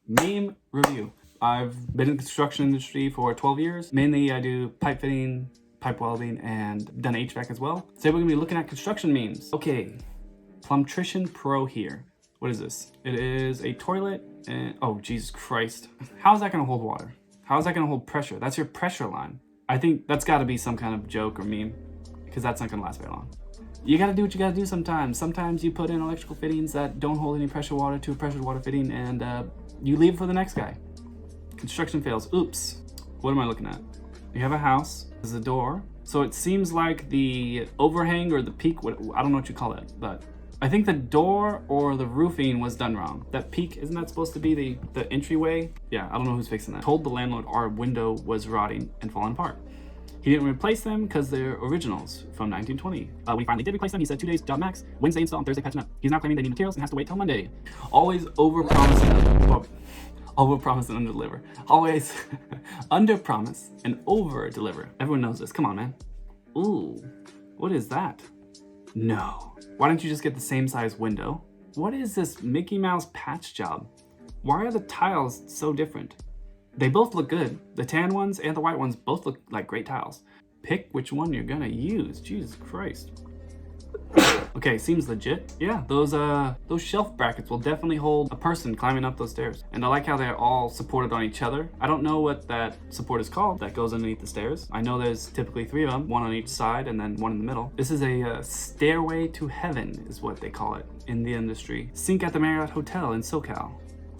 Meme review. I've been in the construction industry for 12 years. Mainly I do pipe fitting, pipe welding, and done HVAC as well. Today we're gonna be looking at construction memes. Okay, Plumtrition Pro here. What is this? It is a toilet and, oh Jesus Christ. How is that gonna hold water? How is that gonna hold pressure? That's your pressure line. I think that's gotta be some kind of joke or meme, because that's not gonna last very long. You gotta do what you gotta do sometimes. Sometimes you put in electrical fittings that don't hold any pressure water to a pressure water fitting, and you leave for the next guy. Construction fails. Oops. What am I looking at? You have a house. There's a door. So it seems like the overhang or the peak, I don't know what you call it, but I think the door or the roofing was done wrong. That peak, isn't that supposed to be the entryway? Yeah, I don't know who's fixing that. Told the landlord our window was rotting and falling apart. He didn't replace them because they're originals from 1920. When he finally did replace them, he said 2 days job max, Wednesday install, and Thursday patching up. He's now claiming they need materials and has to wait till Monday. Always over-promise and under-deliver. Always under-promise and over-deliver. Everyone knows this. Come on, man. Ooh, what is that? No. Why don't you just get the same size window? What is this Mickey Mouse patch job? Why are the tiles so different? They both look good. The tan ones and the white ones both look like great tiles. Pick which one you're gonna use. Jesus Christ. Okay, seems legit. Yeah, those shelf brackets will definitely hold a person climbing up those stairs. And I like how they're all supported on each other. I don't know what that support is called that goes underneath the stairs. I know there's typically 3 of them, 1 on each side and then 1 in the middle. This is a stairway to heaven is what they call it in the industry. Sink at the Marriott Hotel in SoCal.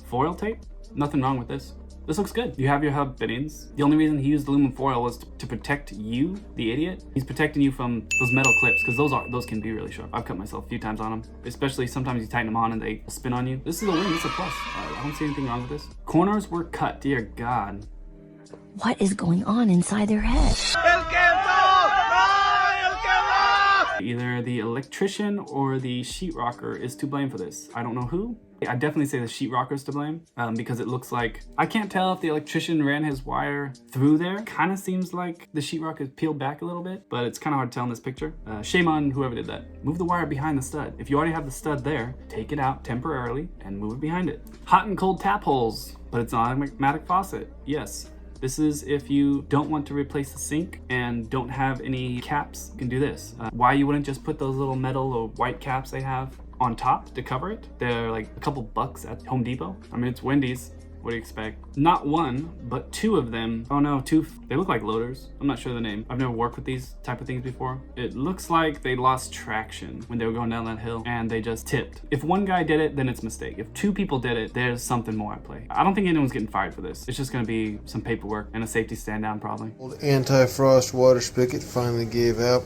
Foil tape? Nothing wrong with this. This looks good. You have your hub fittings. The only reason he used aluminum foil was to protect you, the idiot. He's protecting you from those metal clips, because those can be really sharp. I've cut myself a few times on them, especially sometimes you tighten them on and they spin on you. This is a win, this is a plus. I don't see anything wrong with this. Corners were cut, dear God. What is going on inside their head? Either the electrician or the sheetrocker is to blame for this. I don't know who. I definitely say the sheetrocker is to blame because it looks like, I can't tell if the electrician ran his wire through there. Kind of seems like the sheetrock is peeled back a little bit, but it's kind of hard to tell in this picture. Shame on whoever did that. Move the wire behind the stud. If you already have the stud there, take it out temporarily and move it behind it. Hot and cold tap holes, but it's an automatic faucet. Yes. This is if you don't want to replace the sink and don't have any caps, you can do this. Why you wouldn't just put those little metal or white caps they have on top to cover it? They're like a couple bucks at Home Depot. I mean, it's Wendy's. What do you expect? Not 1, but 2 of them. Oh no, 2. They look like loaders. I'm not sure the name. I've never worked with these type of things before. It looks like they lost traction when they were going down that hill and they just tipped. If 1 guy did it, then it's a mistake. If 2 people did it, there's something more at play. I don't think anyone's getting fired for this. It's just gonna be some paperwork and a safety stand down probably. Old anti-frost water spigot finally gave out.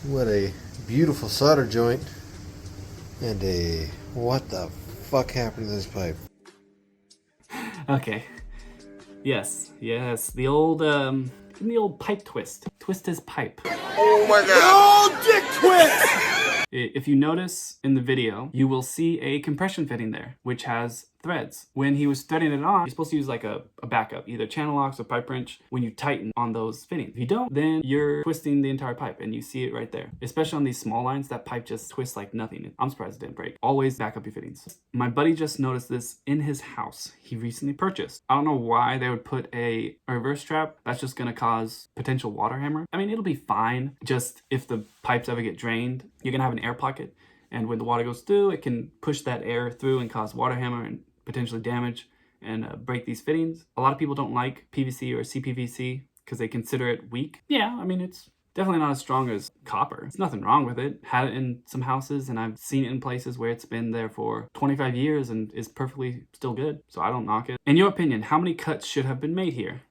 What a beautiful solder joint. And what the fuck happened to this pipe? Okay. Yes. The old pipe twist. Twist his pipe. Oh my god! Oh, dick twist! If you notice in the video, you will see a compression fitting there, which has threads. When he was threading it on, you're supposed to use like a backup, either channel locks or pipe wrench when you tighten on those fittings. If you don't, then you're twisting the entire pipe and you see it right there. Especially on these small lines, that pipe just twists like nothing. I'm surprised it didn't break. Always back up your fittings. My buddy just noticed this in his house he recently purchased. I don't know why they would put a reverse trap. That's just gonna cause potential water hammer. I mean, it'll be fine. Just if the pipes ever get drained, you're gonna have an air pocket. And when the water goes through, it can push that air through and cause water hammer and potentially damage and break these fittings. A lot of people don't like PVC or CPVC because they consider it weak. Yeah, I mean, it's definitely not as strong as copper. There's nothing wrong with it. Had it in some houses and I've seen it in places where it's been there for 25 years and is perfectly still good. So I don't knock it. In your opinion, how many cuts should have been made here?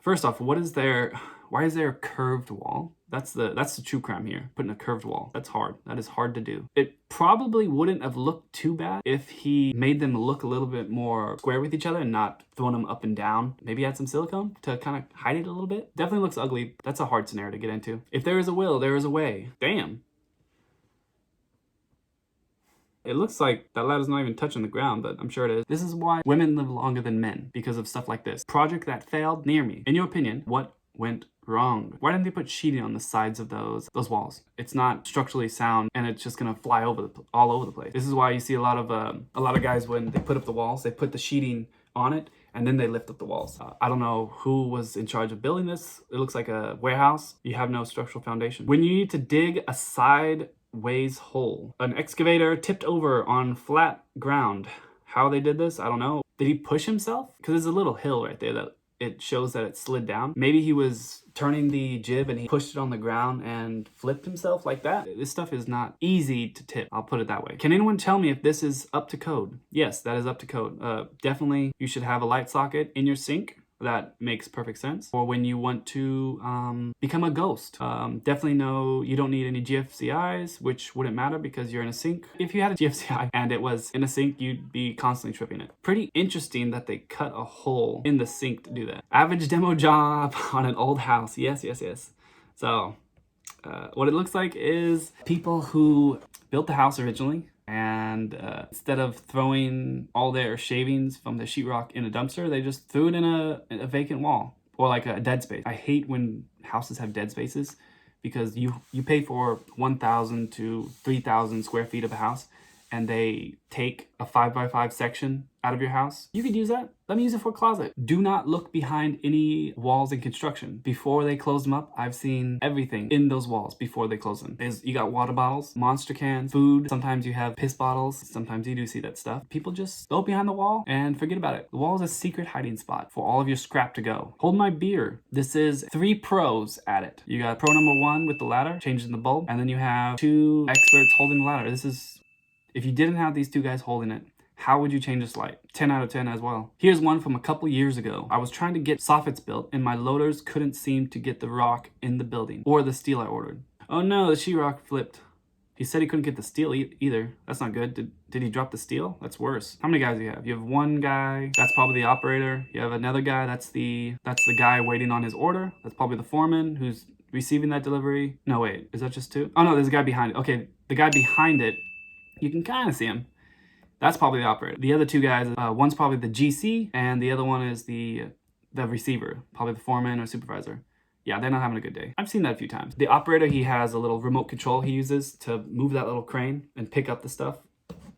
First off, why is there a curved wall? That's the true crime here, putting a curved wall. That's hard. That is hard to do. It probably wouldn't have looked too bad if he made them look a little bit more square with each other and not throwing them up and down. Maybe add some silicone to kind of hide it a little bit. Definitely looks ugly. That's a hard scenario to get into. If there is a will, there is a way. Damn. It looks like that ladder's not even touching the ground, but I'm sure it is. This is why women live longer than men, because of stuff like this. Project that failed near me. In your opinion, what went Wrong. Why didn't they put sheeting on the sides of those walls? It's not structurally sound, and it's just gonna fly all over the place. This is why you see a lot of guys, when they put up the walls, they put the sheeting on it and then they lift up the walls. I don't know who was in charge of building this. It looks like a warehouse. You have no structural foundation. When you need to dig a sideways hole, an excavator tipped over on flat ground. How they did this, I don't know. Did he push himself? Because there's a little hill right there that it shows that it slid down. Maybe he was turning the jib and he pushed it on the ground and flipped himself like that. This stuff is not easy to tip. I'll put it that way. Can anyone tell me if this is up to code? Yes, that is up to code. Definitely you should have a light socket in your sink. That makes perfect sense. Or when you want to become a ghost. Definitely no, you don't need any GFCIs, which wouldn't matter because you're in a sink. If you had a GFCI and it was in a sink, you'd be constantly tripping it. Pretty interesting that they cut a hole in the sink to do that. Average demo job on an old house. Yes, yes, yes. So what it looks like is people who built the house originally, and instead of throwing all their shavings from the sheetrock in a dumpster, they just threw it in a vacant wall or like a dead space. I hate when houses have dead spaces because you pay for 1,000 to 3,000 square feet of a house, and they take a 5x5 section out of your house. You could use that. Let me use it for a closet. Do not look behind any walls in construction. Before they close them up, I've seen everything in those walls before they close them. You got water bottles, monster cans, food. Sometimes you have piss bottles. Sometimes you do see that stuff. People just go behind the wall and forget about it. The wall is a secret hiding spot for all of your scrap to go. Hold my beer. This is 3 pros at it. You got pro number 1 with the ladder, changing the bulb, and then you have 2 experts holding the ladder. This is, if you didn't have these 2 guys holding it, how would you change this light? 10 out of 10 as well. Here's one from a couple years ago. I was trying to get soffits built and my loaders couldn't seem to get the rock in the building or the steel I ordered. Oh no, the sheetrock flipped. He said he couldn't get the steel either. That's not good. Did he drop the steel? That's worse. How many guys do you have? You have 1 guy, that's probably the operator. You have another guy, that's the guy waiting on his order. That's probably the foreman who's receiving that delivery. No, wait, is that just 2? Oh no, there's a guy behind it. Okay, the guy behind it, you can kind of see him. That's probably the operator. The other 2 guys, one's probably the GC and the other one is the receiver, probably the foreman or supervisor. Yeah, they're not having a good day. I've seen that a few times. The operator, he has a little remote control he uses to move that little crane and pick up the stuff.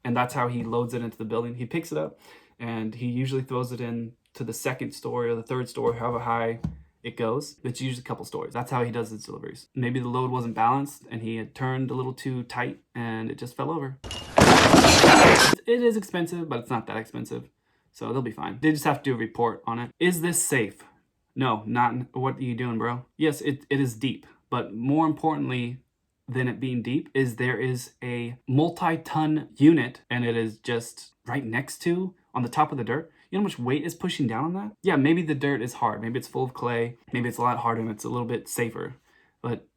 And that's how he loads it into the building. He picks it up and he usually throws it in to the 2nd story or the 3rd story, however high it goes. It's usually a couple stories. That's how he does his deliveries. Maybe the load wasn't balanced and he had turned a little too tight and it just fell over. It is expensive, but it's not that expensive, so they'll be fine. They just have to do a report on it. Is this safe? No, not. What are you doing, bro? Yes, it is deep, but more importantly than it being deep is there is a multi-ton unit, and it is just right next to, on the top of the dirt. You know how much weight is pushing down on that? Yeah, maybe the dirt is hard. Maybe it's full of clay. Maybe it's a lot harder and it's a little bit safer. But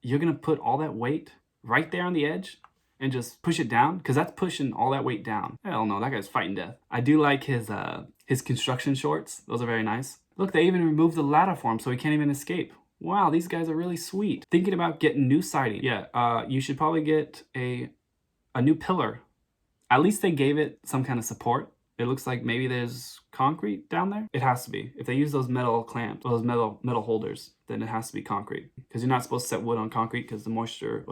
you're gonna put all that weight right there on the edge and just push it down, because that's pushing all that weight down. Hell no, that guy's fighting death. I do like his construction shorts. Those are very nice. Look, they even removed the ladder for him so he can't even escape. Wow, these guys are really sweet. Thinking about getting new siding. Yeah, you should probably get a new pillar. At least they gave it some kind of support. It looks like maybe there's concrete down there. It has to be. If they use those metal clamps, those metal holders, then it has to be concrete. Because you're not supposed to set wood on concrete because the moisture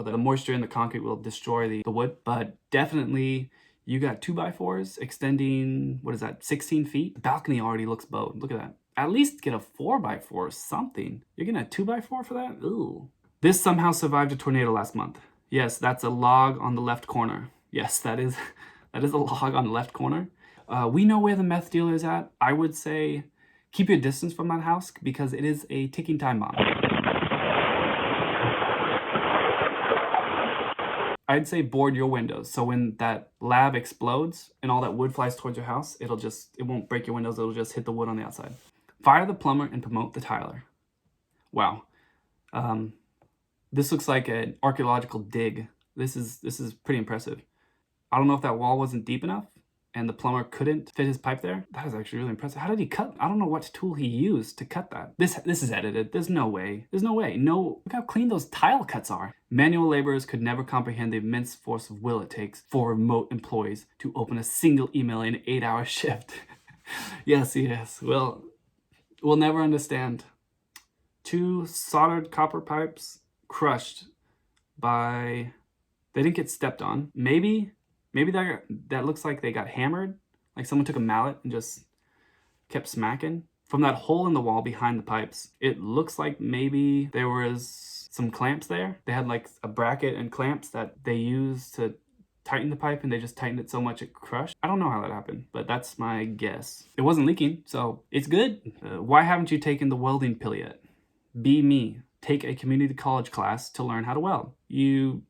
in the concrete will destroy the wood. But definitely, you got 2x4s extending, what is that, 16 feet? The balcony already looks bowed. Look at that. At least get a 4x4 or something. You're getting a 2x4 for that? Ooh. This somehow survived a tornado last month. Yes, that's a log on the left corner. Yes, that is a log on the left corner. We know where the meth dealer is at. I would say keep your distance from that house because it is a ticking time bomb. I'd say board your windows so when that lab explodes and all that wood flies towards your house, it won't break your windows, it'll just hit the wood on the outside. Fire the plumber and promote the tiler. Wow. This looks like an archaeological dig. This is pretty impressive. I don't know if that wall wasn't deep enough and the plumber couldn't fit his pipe there. That is actually really impressive. How did he cut? I don't know what tool he used to cut that. This is edited. There's no way. No, look how clean those tile cuts are. Manual laborers could never comprehend the immense force of will it takes for remote employees to open a single email in an 8-hour shift. Yes. We'll never understand. 2 soldered copper pipes crushed by, they didn't get stepped on. Maybe that looks like they got hammered. Like someone took a mallet and just kept smacking. From that hole in the wall behind the pipes, it looks like maybe there was some clamps there. They had like a bracket and clamps that they used to tighten the pipe, and they just tightened it so much it crushed. I don't know how that happened, but that's my guess. It wasn't leaking, so it's good. Why haven't you taken the welding pill yet? Be me. Take a community college class to learn how to weld. You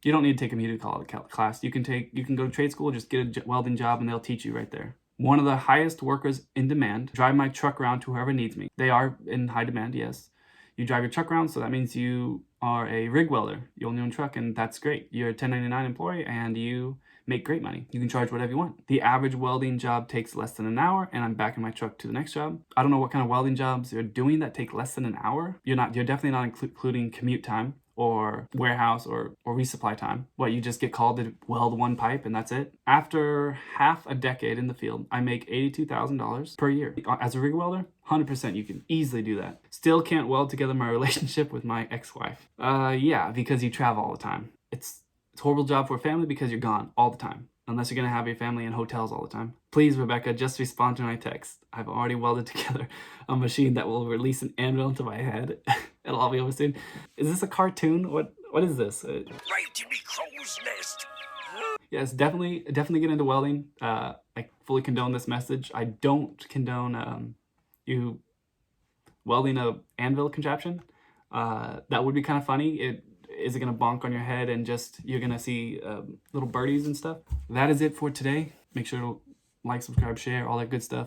don't need to take a community college class. You can go to trade school, just get a welding job, and they'll teach you right there. One of the highest workers in demand. Drive my truck around to whoever needs me. They are in high demand, yes. You drive your truck around, so that means you are a rig welder. You own your own truck, and that's great. You're a 1099 employee, and you make great money. You can charge whatever you want. The average welding job takes less than an hour, and I'm back in my truck to the next job. I don't know what kind of welding jobs you're doing that take less than an hour. You're definitely not including commute time or warehouse or resupply time. What, you just get called to weld one pipe and that's it? After half a decade in the field, I make $82,000 per year. As a rig welder, 100% you can easily do that. Still can't weld together my relationship with my ex-wife. Yeah, because you travel all the time. It's a horrible job for a family because you're gone all the time. Unless you're gonna have your family in hotels all the time. Please, Rebecca, just respond to my text. I've already welded together a machine that will release an anvil into my head. It'll all be over soon. Is this a cartoon? What is this? Right in me crow's nest. Yes, definitely get into welding. I fully condone this message. I don't condone you welding a anvil contraption. That would be kind of funny. Is it gonna bonk on your head and just you're gonna see little birdies and stuff? That is it for today. Make sure to like, subscribe, share, all that good stuff.